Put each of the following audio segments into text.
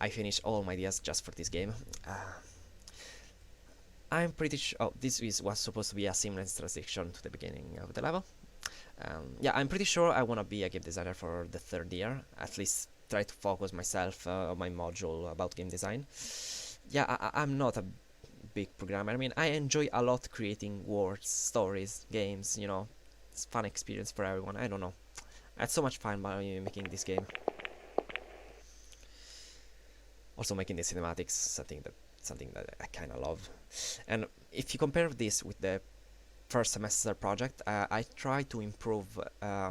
I finished all my ideas just for this game. I'm pretty sure. Oh, was supposed to be a seamless transition to the beginning of the level. Yeah, I'm pretty sure I want to be a game designer for the third year. At least try to focus myself on my module about game design. Yeah, I'm not a big programmer. I mean, I enjoy a lot creating words, stories, games. You know, it's fun experience for everyone. I don't know. I had so much fun by making this game. Also, making the cinematics something that I kind of love. And if you compare this with the first semester project, I try to improve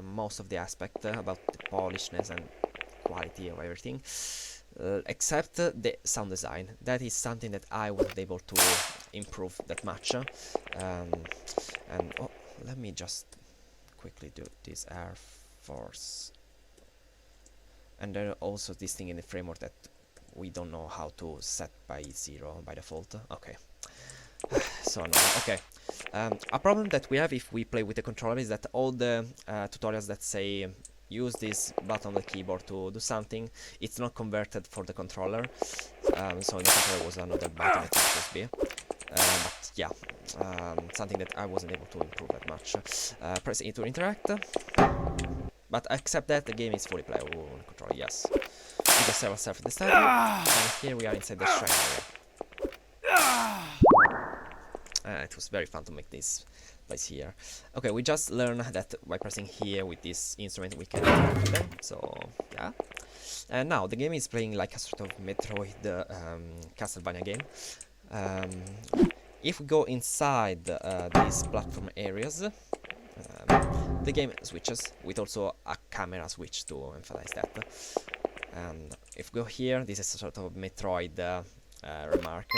most of the aspect about the polishness and quality of everything, except the sound design. That is something that I wasn't able to improve that much. And oh, let me just quickly do this Air Force. And there are also this thing in the framework that we don't know how to set by 0 by default. Okay. So annoying. Okay. A problem that we have if we play with the controller is that all the tutorials that say use this button on the keyboard to do something, it's not converted for the controller. So in the controller was another button that it supposed to be. But yeah, something that I wasn't able to improve that much. Press E to interact. But except that, the game is fully playable on the controller, yes. We just save ourselves at the start, and here we are inside the shrine area. It was very fun to make this place here. Okay, we just learned that by pressing here with this instrument we can interact with them, so yeah. And now the game is playing like a sort of Metroid Castlevania game. If we go inside these platform areas, the game switches with also a camera switch to emphasize that. And if we go here, this is a sort of Metroid remark.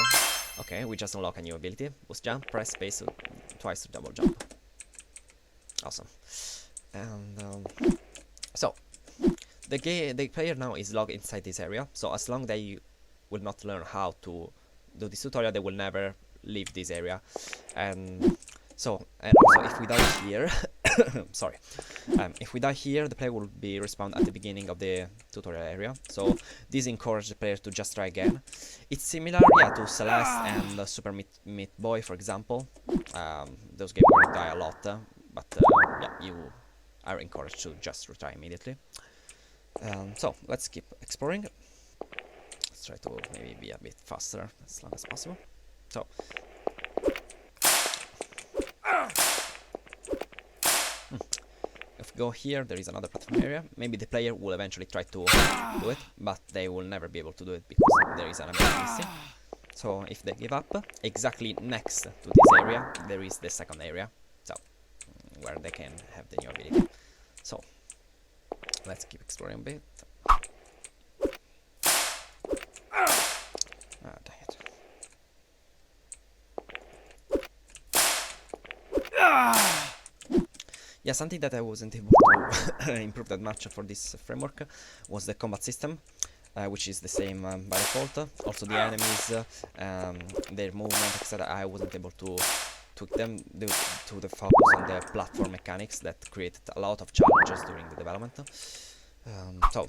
Okay, we just unlock a new ability. Boost jump, press space twice to double jump. Awesome. And so the player now is logged inside this area. So as long as they will not learn how to do this tutorial, they will never leave this area. And so, and also if we die here, sorry, if we die here, the player will be respawned at the beginning of the tutorial area. So this encourages the player to just try again. It's similar, yeah, to Celeste and Super Meat Boy, for example. Those games where you die a lot, but yeah, you are encouraged to just retry immediately. So let's keep exploring. Let's try to maybe be a bit faster as long as possible. So. If we go here, there is another platform area. Maybe the player will eventually try to do it, but they will never be able to do it because there is an enemy missing. So if they give up, exactly next to this area, there is the second area, so where they can have the new ability. So let's keep exploring a bit. Dang it. Yeah, something that I wasn't able to improve that much for this framework was the combat system, which is the same by default. Also the enemies, their movement, etc. I wasn't able to tweak them due to the focus on the platform mechanics that created a lot of challenges during the development. So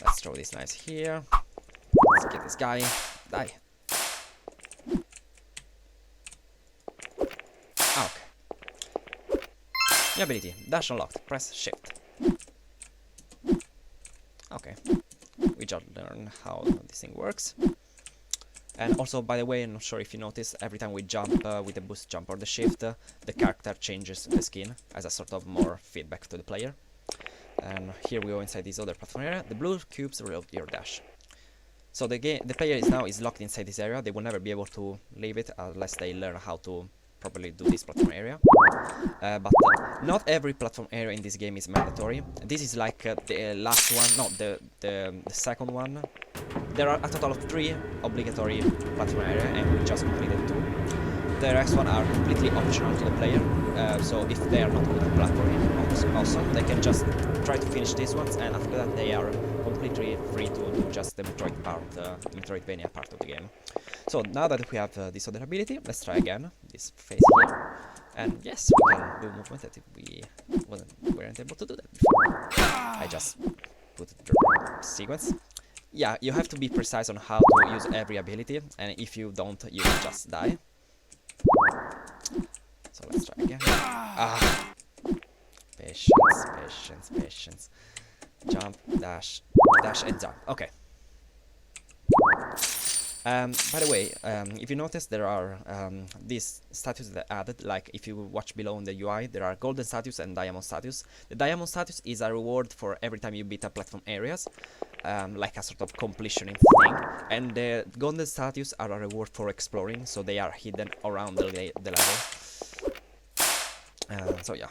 let's throw this nice here. Let's get this guy. Die. Okay. New ability, dash unlocked, press shift. Okay, we just learned how this thing works. And also, by the way, I'm not sure if you noticed, every time we jump with the boost jump or the shift, the character changes the skin as a sort of more feedback to the player. And here we go inside this other platform area. The blue cubes reveal your dash. So the player is locked inside this area. They will never be able to leave it unless they learn how to properly do this platform area. But not every platform area in this game is mandatory. This is like the last one, no, the second one. There are a total of 3 obligatory platform area, and we just completed 2. The rest one are completely optional to the player. So if they are not good at platforming, awesome, they can just try to finish these ones, and after that they are completely free to do just the Metroid part, Metroidvania part of the game. So now that we have this other ability, let's try again this phase here. And yes, we can do movement that we weren't able to do that before. I just put the sequence. yeah, you have to be precise on how to use every ability, and if you don't, you will just die. So let's try again. Ah, patience, patience, patience. Jump, dash, dash, and jump. Okay. By the way, if you notice, there are these statues that added, like if you watch below in the UI, there are golden status and diamond status. The diamond status is a reward for every time you beat a platform areas, like a sort of completion thing, and the golden status are a reward for exploring, so they are hidden around the level. So yeah.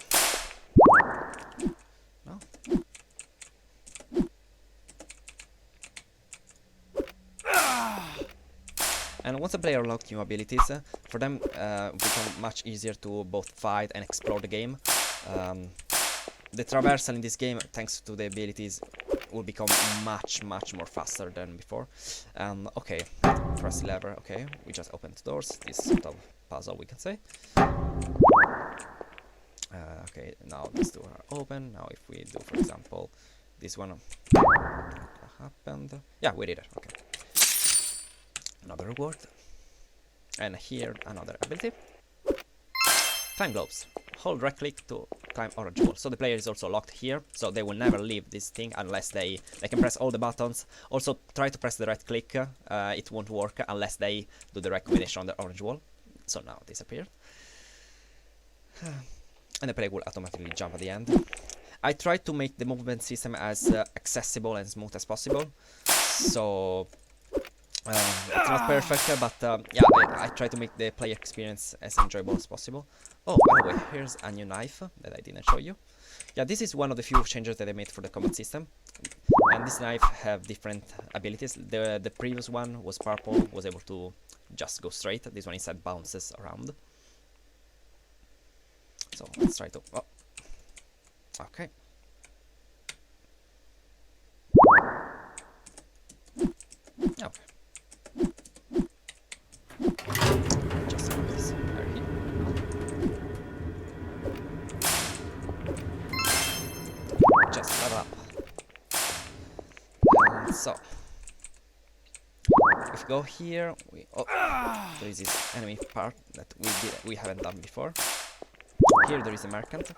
No? And once a player unlocks new abilities, for them it becomes much easier to both fight and explore the game. The traversal in this game, thanks to the abilities, will become much more faster than before. Okay, press lever. Okay, we just opened doors. This sort of puzzle, we can say. Okay, now these two are open. Now if we do, for example, this one, what happened? Yeah, we did it. Okay. Another reward. And here, another ability. Time globes. Hold right click to time orange wall. So the player is also locked here, so they will never leave this thing unless they can press all the buttons. Also, try to press the right click. It won't work unless they do the right combination on the orange wall. So now it disappeared. And the player will automatically jump at the end. I tried to make the movement system as accessible and smooth as possible. So it's not perfect, but yeah, I try to make the player experience as enjoyable as possible. Oh, by the way, here's a new knife that I didn't show you. Yeah, this is one of the few changes that I made for the combat system. And this knife have different abilities. The previous one was purple, was able to just go straight. This one instead bounces around. So let's try to... Oh. Okay. Okay. Just put this right here. Just level up. And so if we go here, there is this enemy part that we haven't done before. Here there is a merchant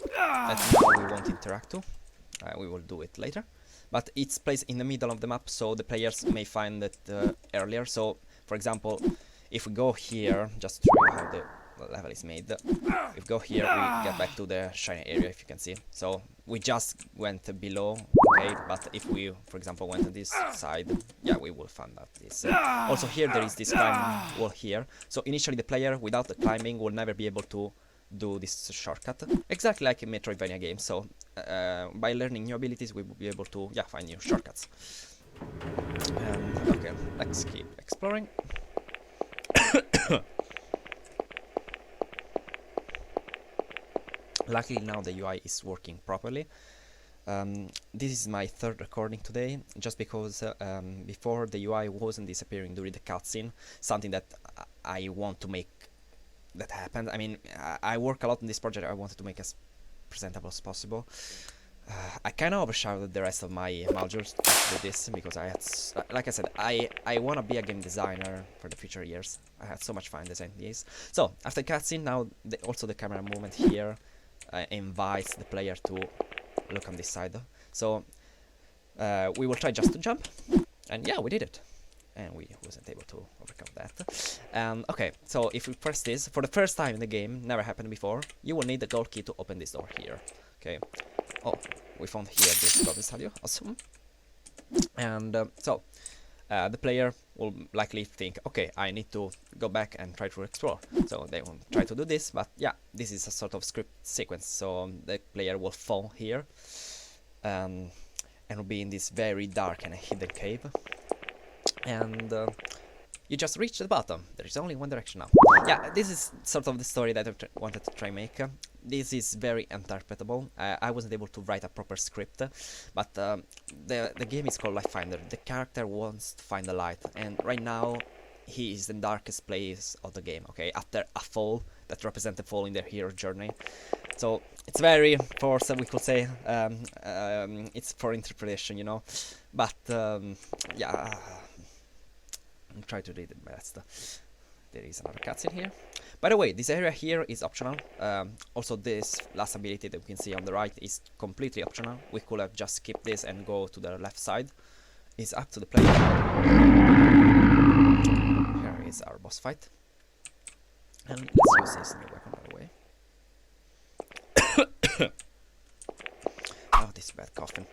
that now we won't interact to. We will do it later. But it's placed in the middle of the map, so the players may find it earlier. So, for example, if we go here, just to show you how the level is made, if we go here, we get back to the shiny area, if you can see. So, we just went below, okay, but if we, for example, went on this side, yeah, we will find out this. Also here, there is this climbing wall here. So, initially, the player, without the climbing, will never be able to do this shortcut, exactly like in Metroidvania game. So by learning new abilities we will be able to find new shortcuts. Okay, let's keep exploring. Luckily now the UI is working properly. This is my third recording today, just because before the UI wasn't disappearing during the cutscene, something that I want to make that happened. I mean, I work a lot on this project. I wanted to make as presentable as possible. I kind of overshadowed the rest of my modules with this because I had, like I said, I want to be a game designer for the future years. I had so much fun designing these. So after cutscene, now also the camera movement here invites the player to look on this side. So we will try just to jump, and yeah, we did it. And we wasn't able to overcome that. Okay, so if we press this, for the first time in the game, never happened before, you will need the gold key to open this door here. Okay. Oh, we found here this golden statue. Awesome. And so, the player will likely think, okay, I need to go back and try to explore. So they will try to do this, but yeah, this is a sort of script sequence. So the player will fall here, and will be in this very dark and hidden cave. And you just reach the bottom. There is only one direction now. Yeah, this is sort of the story that I wanted to try make. This is very interpretable. I wasn't able to write a proper script, but the game is called Light Finder. The character wants to find the light, and right now he is in the darkest place of the game. Okay, after a fall that represents the fall in their hero journey. So it's very forced, we could say. It's for interpretation, you know. But yeah, I'll try to read it best. There is another cutscene here. By the way, this area here is optional. Also, this last ability that we can see on the right is completely optional. We could have just skipped this and go to the left side. It's up to the player. Here is our boss fight. And let's use this new weapon, by the way. Oh, this bad coughing.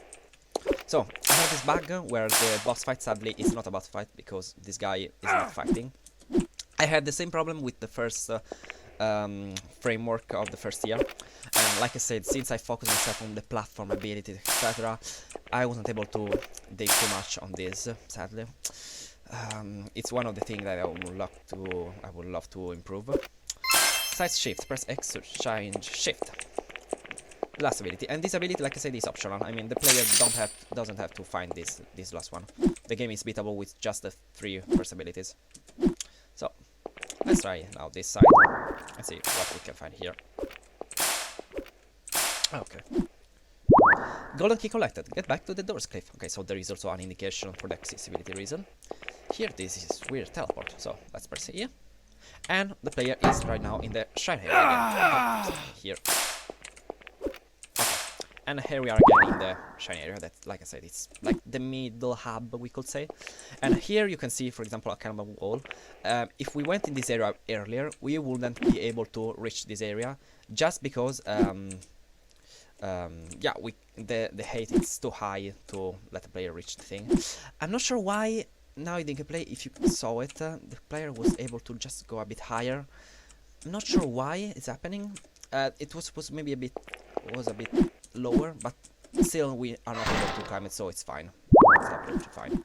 So, I have this bug where the boss fight sadly is not a boss fight because this guy is not fighting. I had the same problem with the first framework of the first year, and like I said, since I focused myself on the platform abilities, etc., I wasn't able to dig too much on this, sadly. It's one of the things that I would love to improve. Side shift, press X to change shift. Last ability, and this ability, like I said, is optional. I mean, the player doesn't have to find this last one. The game is beatable with just the 3 first abilities. So let's try now this side and see what we can find here. Okay. Golden key collected. Get back to the doors cliff. Okay, so there is also an indication for the accessibility reason. Here, this is weird teleport. So let's press here, and the player is right now in the shrine area again. Okay, here. And here we are again in the shiny area that, like I said, it's like the middle hub, we could say. And here you can see, for example, a kind of a wall. If we went in this area earlier, we wouldn't be able to reach this area, just because, yeah, the height is too high to let the player reach the thing. I'm not sure why, now in the gameplay, if you saw it, the player was able to just go a bit higher. I'm not sure why it's happening. It was supposed to maybe a bit lower, but still we are not able to climb it, so it's fine. It's absolutely fine.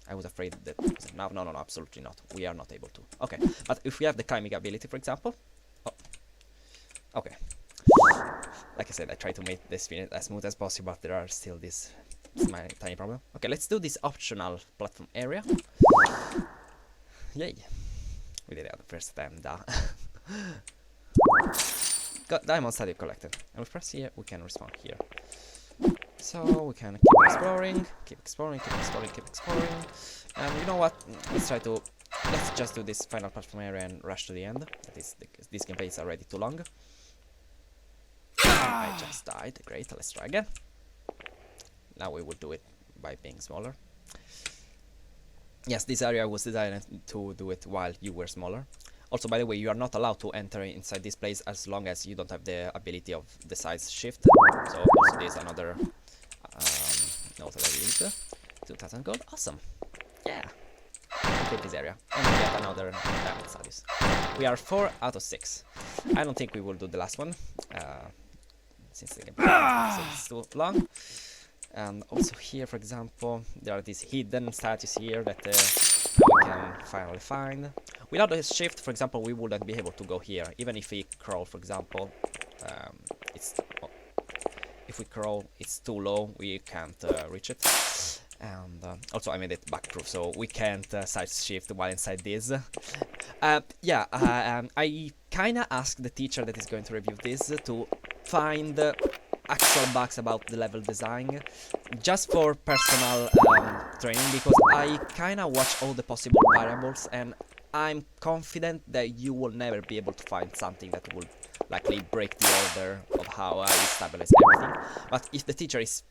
I was afraid that no, absolutely not. We are not able to. Okay, but if we have the climbing ability, for example. Oh. Okay. Like I said, I try to make this spin as smooth as possible, but there are still this tiny problem. Okay, let's do this optional platform area. Yay! We did it the first time, duh. Got diamond study collected, and we press here, we can respawn here. So we can keep exploring, and you know what? Let's just do this final platform area and rush to the end. That is, this gameplay is already too long. I just died. Great. Let's try again. Now we will do it by being smaller. Yes, this area was designed to do it while you were smaller. Also, by the way, you are not allowed to enter inside this place as long as you don't have the ability of the size shift. So also there's another note that I need. 2000 gold. Awesome. Yeah. Complete this area. And we get another diamond studies. We are 4 out of 6. I don't think we will do the last one. Since the game is too long. And also here, for example, there are these hidden statues here that we can finally find. Without the shift, for example, we wouldn't be able to go here. Even if we crawl, for example, if we crawl, it's too low. We can't reach it. And also, I made it backproof, so we can't side shift while inside this. Yeah, I kinda asked the teacher that is going to review this to find actual bugs about the level design, just for personal training, because I kinda watch all the possible variables, and I'm confident that you will never be able to find something that will likely break the order of how I stabilize everything. But if the teacher is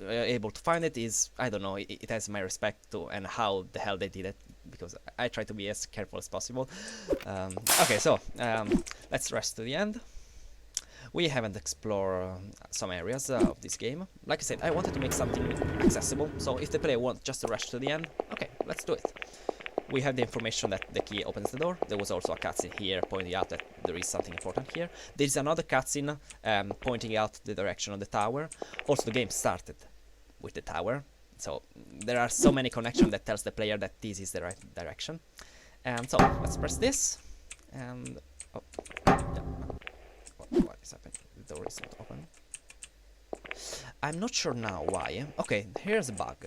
able to find it, I don't know, it has my respect to, and how the hell they did it, because I try to be as careful as possible. Okay, so let's rush to the end. We haven't explored some areas of this game. Like I said, I wanted to make something accessible, so if the player wants just to rush to the end, okay, let's do it. We have the information that the key opens the door. There was also a cutscene here pointing out that there is something important here. There is another cutscene pointing out the direction of the tower. Also, the game started with the tower, so there are so many connections that tells the player that this is the right direction. And so let's press this, and oh, yeah. What is happening? The door is not open. I'm not sure now why. Okay, here's a bug.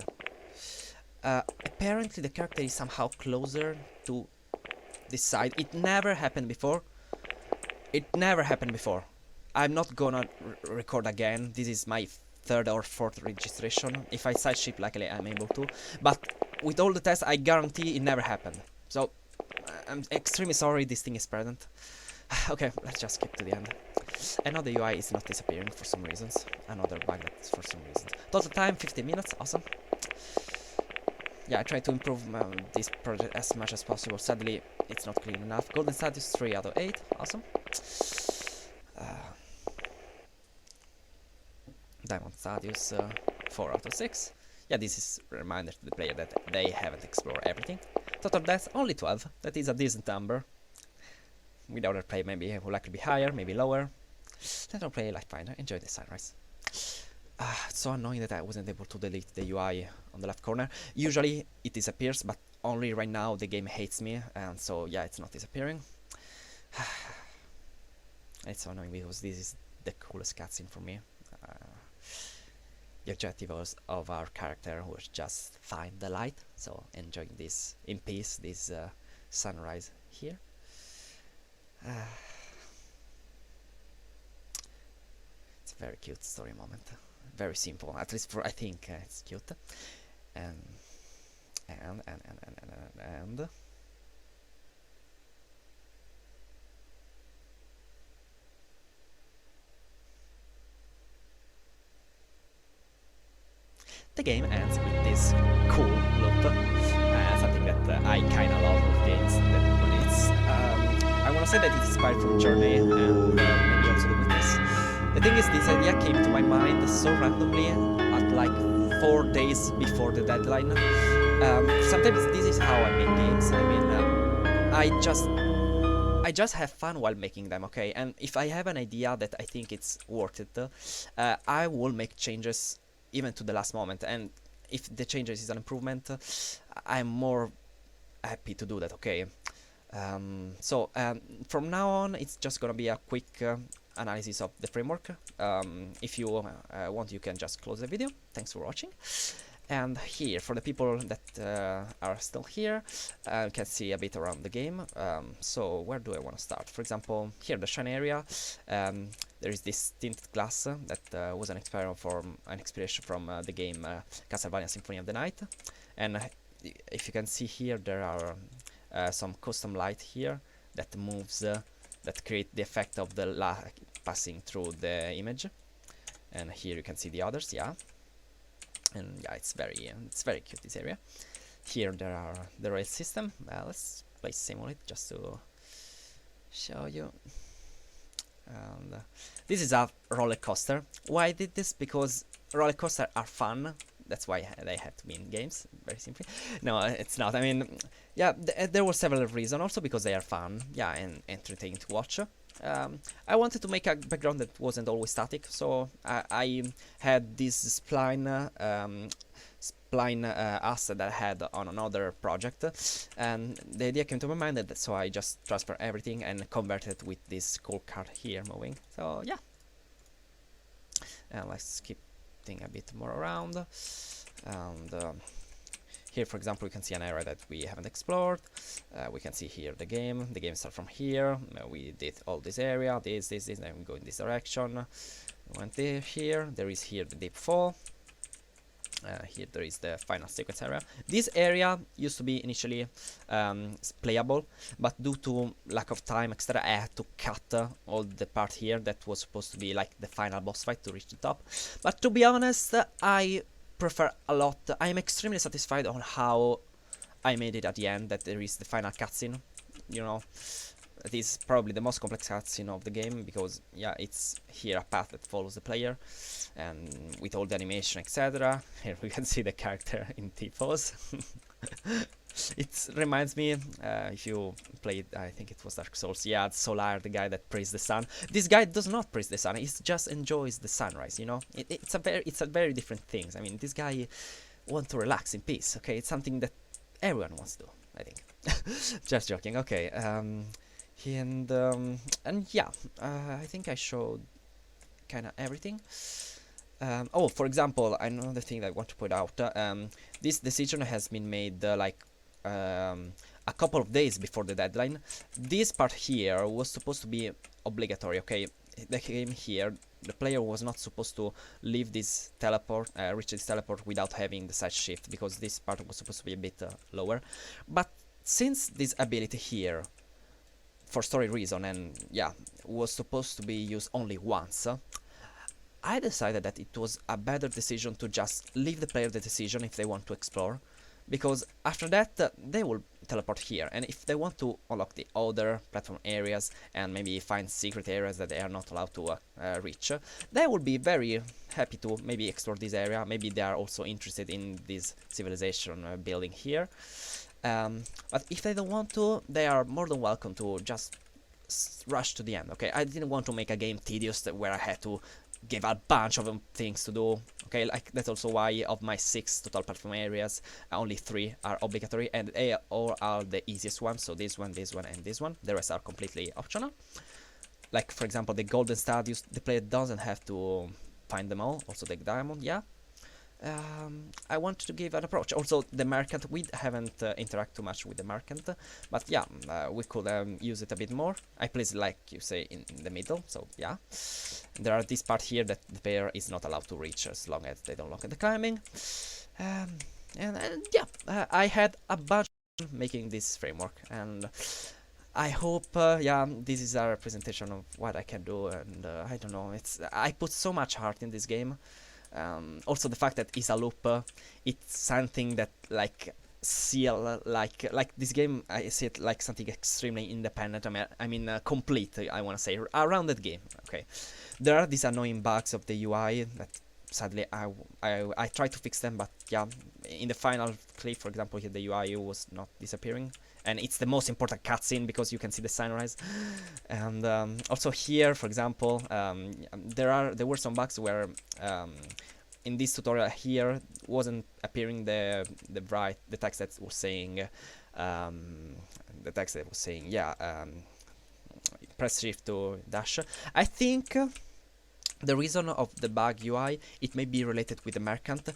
Apparently the character is somehow closer to this side. It never happened before. I'm not gonna record again. This is my third or fourth registration. If I side ship, luckily I'm able to. But with all the tests, I guarantee it never happened. So I'm extremely sorry this thing is present. Okay, let's just skip to the end. And now the UI is not disappearing for some reasons. Another bug that's for some reasons. Total time 15 minutes, awesome. Yeah, I try to improve this project as much as possible. Sadly, it's not clean enough. Golden status 3 out of 8, awesome. Diamond status 4 out of 6. Yeah, this is a reminder to the player that they haven't explored everything. Total deaths only 12. That is a decent number. With other play, maybe it will likely be higher, maybe lower. Let us play Light Finder. Enjoy the sunrise. It's so annoying that I wasn't able to delete the UI on the left corner. Usually it disappears, but only right now the game hates me, and so yeah, it's not disappearing. It's so annoying because this is the coolest cutscene for me. The objective of our character was just find the light, so enjoying this in peace, this sunrise here. It's a very cute story moment, very simple, at least for I think it's cute, and the game ends with this cool loop, something that I kinda love with games, that when it's I wanna say that it's inspired from Journey and maybe also The Witness. The thing is, this idea came to my mind so randomly at like 4 days before the deadline. Sometimes this is how I make games. I mean, I just have fun while making them, okay? And if I have an idea that I think it's worth it, I will make changes even to the last moment. And if the changes is an improvement, I'm more happy to do that, okay? From now on, it's just gonna be a quick analysis of the framework. If you want, you can just close the video. Thanks for watching. And here, for the people that are still here, you can see a bit around the game. So where do I want to start? For example, here, the shine area. There is this tinted glass that was an inspiration from the game Castlevania Symphony of the Night. And if you can see here, there are some custom light here that moves, that create the effect of the light passing through the image. And here you can see the others, yeah. And yeah, it's very cute, this area. Here there are the rail system. Let's play Simulate just to show you. And this is a roller coaster. Why I did this? Because roller coasters are fun. That's why they have to be in games, very simply. No, it's not. I mean, yeah, there were several reasons. Also because they are fun, yeah, and entertaining to watch. I wanted to make a background that wasn't always static, so I had this spline asset that I had on another project, and the idea came to my mind, so I just transferred everything and converted it with this cool card here moving. So yeah, and let's keep things a bit more around. And here, for example, we can see an area that we haven't explored. We can see here the game. The game starts from here. We did all this area, this, then we go in this direction. We went there, here. There is here the deep fall. Here there is the final sequence area. This area used to be initially playable, but due to lack of time, etc., I had to cut all the part here that was supposed to be like the final boss fight to reach the top. But to be honest, I prefer a lot. I am extremely satisfied on how I made it at the end, that there is the final cutscene. You know, it is probably the most complex cutscene of the game, because yeah, it's here a path that follows the player, and with all the animation, etc. Here we can see the character in T-pose. It reminds me, if you played, I think it was Dark Souls, yeah, Solar, the guy that praised the sun. This guy does not praise the sun, he just enjoys the sunrise, you know? It's a very different thing. I mean, this guy wants to relax in peace, okay? It's something that everyone wants to do, I think. Just joking, okay. And yeah, I think I showed kind of everything. Oh, for example, another thing that I want to point out, this decision has been made a couple of days before the deadline. This part here was supposed to be obligatory, okay? the game here, the player was not supposed to leave this teleport, reach this teleport without having the side shift, because this part was supposed to be a bit lower. But since this ability here, for story reason, and yeah, was supposed to be used only once, I decided that it was a better decision to just leave the player the decision if they want to explore, because after that they will teleport here, and if they want to unlock the other platform areas and maybe find secret areas that they are not allowed to reach, they will be very happy to maybe explore this area. Maybe they are also interested in this civilization building here. But if they don't want to, they are more than welcome to just rush to the end. Okay, I didn't want to make a game tedious where I had to give a bunch of things to do. Okay, like that's also why of my 6 total platform areas, only 3 are obligatory, and they all are the easiest ones. So this one, and this one. The rest are completely optional. Like for example, the golden statues, the player doesn't have to find them all. Also the diamond, yeah. I want to give an approach. Also the merchant, we haven't interacted too much with the merchant, but yeah, we could use it a bit more. I place, like you say, in the middle, so yeah. There are this part here that the player is not allowed to reach as long as they don't lock in the climbing. And yeah, I had a bunch making this framework, and I hope, yeah, this is a representation of what I can do, and I don't know, I put so much heart in this game. Also the fact that it's a loop, it's something that like like this game, I see it like something extremely independent. I mean complete, I want to say, a rounded game. Okay, there are these annoying bugs of the UI that sadly I try to fix them, but yeah, in the final clip, for example, here the UI was not disappearing, and it's the most important cutscene because you can see the sunrise. And also here, for example, there were some bugs where in this tutorial here wasn't appearing the text that was saying yeah, press shift to dash. I think the reason of the bug UI, it may be related with the merchant,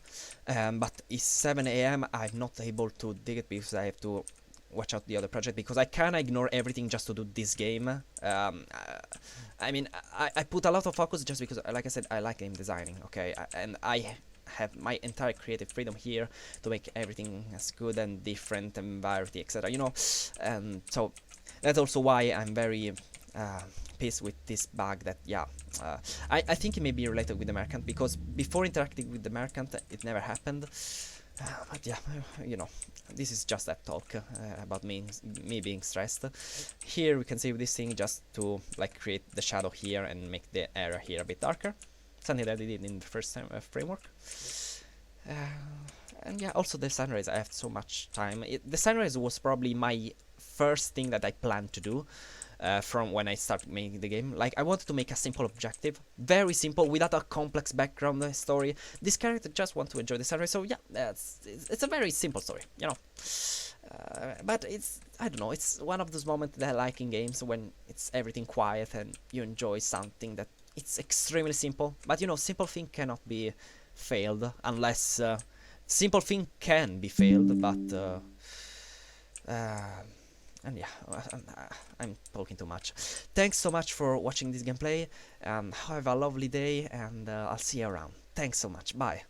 but it's 7 AM. I'm not able to dig it because I have to watch out the other project, because I can't ignore everything just to do this game. I mean, I put a lot of focus just because, like I said, I like game designing, okay, and I have my entire creative freedom here to make everything as good and different and variety, etc., you know. So that's also why I'm very pissed with this bug that, yeah, I think it may be related with the merchant, because before interacting with the merchant it never happened. But yeah, you know, this is just that talk about me being stressed. Here we can see this thing just to like create the shadow here and make the area here a bit darker. Something that I did in the first framework. And yeah, also the sunrise, I have so much time. The sunrise was probably my first thing that I planned to do. From when I started making the game. Like, I wanted to make a simple objective, very simple, without a complex background story. This character just wants to enjoy the sunrise, so yeah, it's a very simple story, you know. But it's, I don't know, it's one of those moments that I like in games when it's everything quiet and you enjoy something that it's extremely simple. But you know, simple thing cannot be failed unless simple thing can be failed, but and yeah, I'm talking too much. Thanks so much for watching this gameplay. Have a lovely day, and I'll see you around. Thanks so much. Bye.